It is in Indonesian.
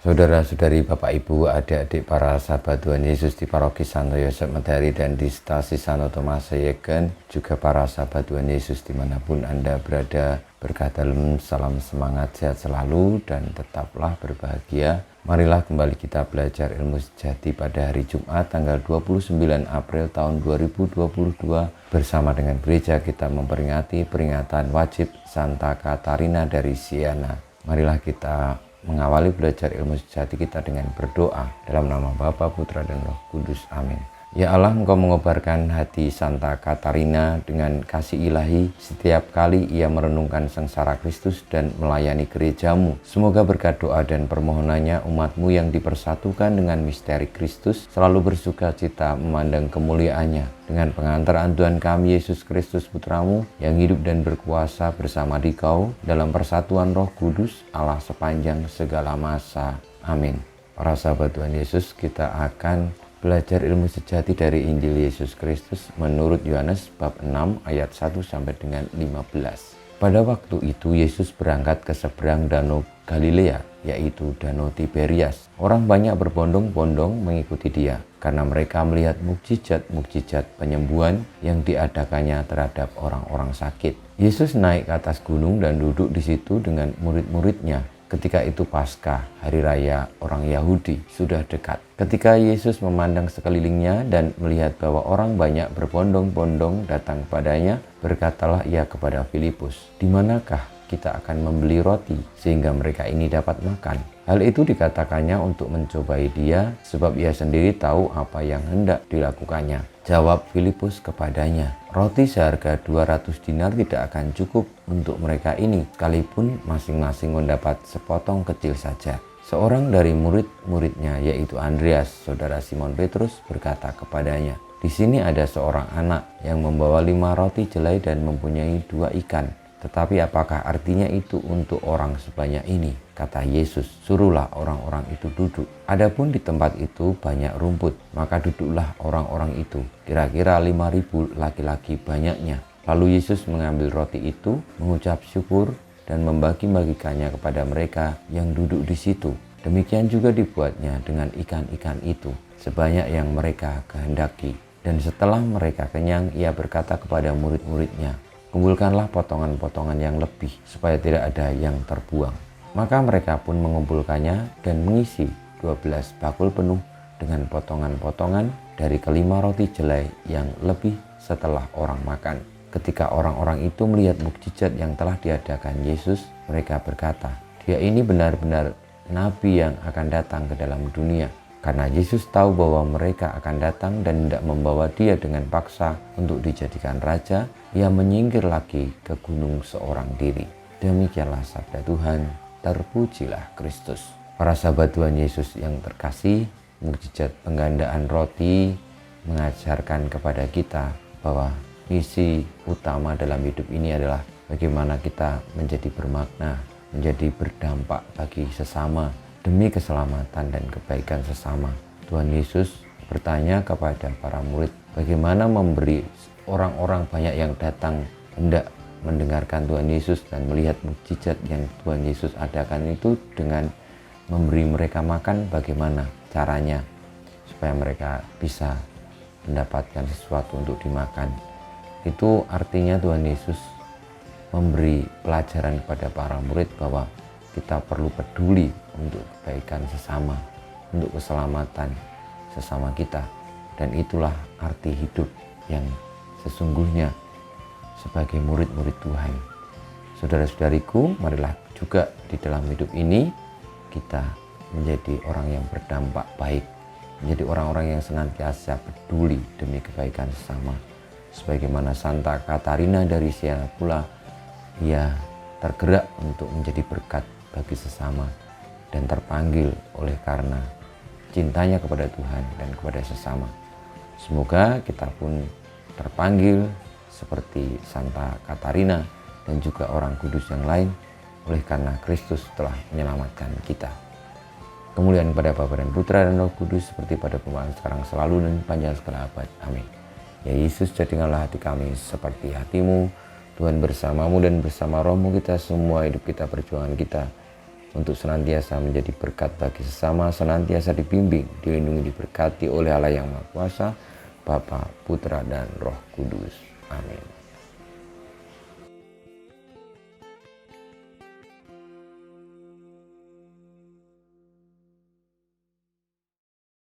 Saudara-saudari, Bapak Ibu, adik-adik para sahabat Tuhan Yesus di Paroki Santo Yosef Medari dan di Stasi Santo Thomas Yegen, juga para sahabat Tuhan Yesus dimanapun Anda berada, berkah dalam salam semangat sehat selalu dan tetaplah berbahagia. Marilah kembali kita belajar ilmu sejati pada hari Jumat tanggal 29 April tahun 2022 bersama dengan gereja kita memperingati peringatan wajib Santa Katarina dari Siena. Marilah kita mengawali belajar ilmu sejati kita dengan berdoa dalam nama Bapa, Putra, dan Roh Kudus. Amin. Ya Allah, Engkau mengobarkan hati Santa Katarina dengan kasih ilahi setiap kali ia merenungkan sengsara Kristus dan melayani gerejamu. Semoga berkat doa dan permohonannya umatmu yang dipersatukan dengan misteri Kristus selalu bersuka cita memandang kemuliaannya. Dengan pengantaran Tuhan kami Yesus Kristus Putramu yang hidup dan berkuasa bersama Dikau dalam persatuan Roh Kudus Allah sepanjang segala masa. Amin. Para sahabat Tuhan Yesus, kita akan belajar ilmu sejati dari Injil Yesus Kristus menurut Yohanes bab 6 ayat 1 sampai dengan 15. Pada waktu itu Yesus berangkat ke seberang danau Galilea, yaitu danau Tiberias. Orang banyak berbondong-bondong mengikuti dia karena mereka melihat mukjizat-mukjizat penyembuhan yang diadakannya terhadap orang-orang sakit. Yesus naik ke atas gunung dan duduk di situ dengan murid-muridnya. Ketika itu Paskah, hari raya orang Yahudi, sudah dekat. Ketika Yesus memandang sekelilingnya dan melihat bahwa orang banyak berbondong-bondong datang kepadanya, berkatalah ia kepada Filipus, "Di manakah kita akan membeli roti sehingga mereka ini dapat makan?" Hal itu dikatakannya untuk mencobai dia, sebab ia sendiri tahu apa yang hendak dilakukannya. Jawab Filipus kepadanya, "Roti seharga 200 dinar tidak akan cukup untuk mereka ini, sekalipun masing-masing mendapat sepotong kecil saja." Seorang dari murid-muridnya, yaitu Andreas, saudara Simon Petrus, berkata kepadanya, "Di sini ada seorang anak yang membawa 5 roti jelai dan mempunyai 2 ikan. Tetapi apakah artinya itu untuk orang sebanyak ini?" Kata Yesus, "Suruhlah orang-orang itu duduk." Adapun di tempat itu banyak rumput, maka duduklah orang-orang itu, kira-kira 5.000 laki-laki banyaknya. Lalu Yesus mengambil roti itu, mengucap syukur, dan membagi-bagikannya kepada mereka yang duduk di situ. Demikian juga dibuatnya dengan ikan-ikan itu, sebanyak yang mereka kehendaki. Dan setelah mereka kenyang, ia berkata kepada murid-muridnya, "Kumpulkanlah potongan-potongan yang lebih, supaya tidak ada yang terbuang." Maka mereka pun mengumpulkannya dan mengisi 12 bakul penuh dengan potongan-potongan dari kelima roti jelai yang lebih setelah orang makan. Ketika orang-orang itu melihat mukjizat yang telah diadakan Yesus, mereka berkata, "Dia ini benar-benar nabi yang akan datang ke dalam dunia." Karena Yesus tahu bahwa mereka akan datang dan hendak membawa dia dengan paksa untuk dijadikan raja, ia menyingkir lagi ke gunung seorang diri. Demikianlah sabda Tuhan, terpujilah Kristus. Para sahabat Tuhan Yesus yang terkasih, mukjizat penggandaan roti mengajarkan kepada kita bahwa misi utama dalam hidup ini adalah bagaimana kita menjadi bermakna, menjadi berdampak bagi sesama, demi keselamatan dan kebaikan sesama. Tuhan Yesus bertanya kepada para murid, bagaimana memberi orang-orang banyak yang datang hendak mendengarkan Tuhan Yesus dan melihat mukjizat yang Tuhan Yesus adakan itu dengan memberi mereka makan, bagaimana caranya supaya mereka bisa mendapatkan sesuatu untuk dimakan. Itu artinya Tuhan Yesus memberi pelajaran kepada para murid bahwa kita perlu peduli untuk kebaikan sesama, untuk keselamatan sesama kita. Dan itulah arti hidup yang sesungguhnya sebagai murid-murid Tuhan. Saudara-saudariku, marilah juga di dalam hidup ini kita menjadi orang yang berdampak baik, menjadi orang-orang yang senantiasa peduli demi kebaikan sesama. Sebagaimana Santa Katarina dari Siena pula, ia tergerak untuk menjadi berkat bagi sesama dan terpanggil oleh karena cintanya kepada Tuhan dan kepada sesama. Semoga kita pun terpanggil seperti Santa Katarina dan juga orang kudus yang lain oleh karena Kristus telah menyelamatkan kita. Kemuliaan kepada Bapa dan Putra dan Roh Kudus seperti pada permulaan sekarang selalu dan panjang segala abad. Amin. Ya Yesus, jadikanlah hati kami seperti hati-Mu. Tuhan bersamamu dan bersama rohmu kita semua hidup kita, perjuangan kita untuk senantiasa menjadi berkat bagi sesama, senantiasa dibimbing, dilindungi, diberkati oleh Allah yang Maha Kuasa, Bapa, Putra, dan Roh Kudus. Amin.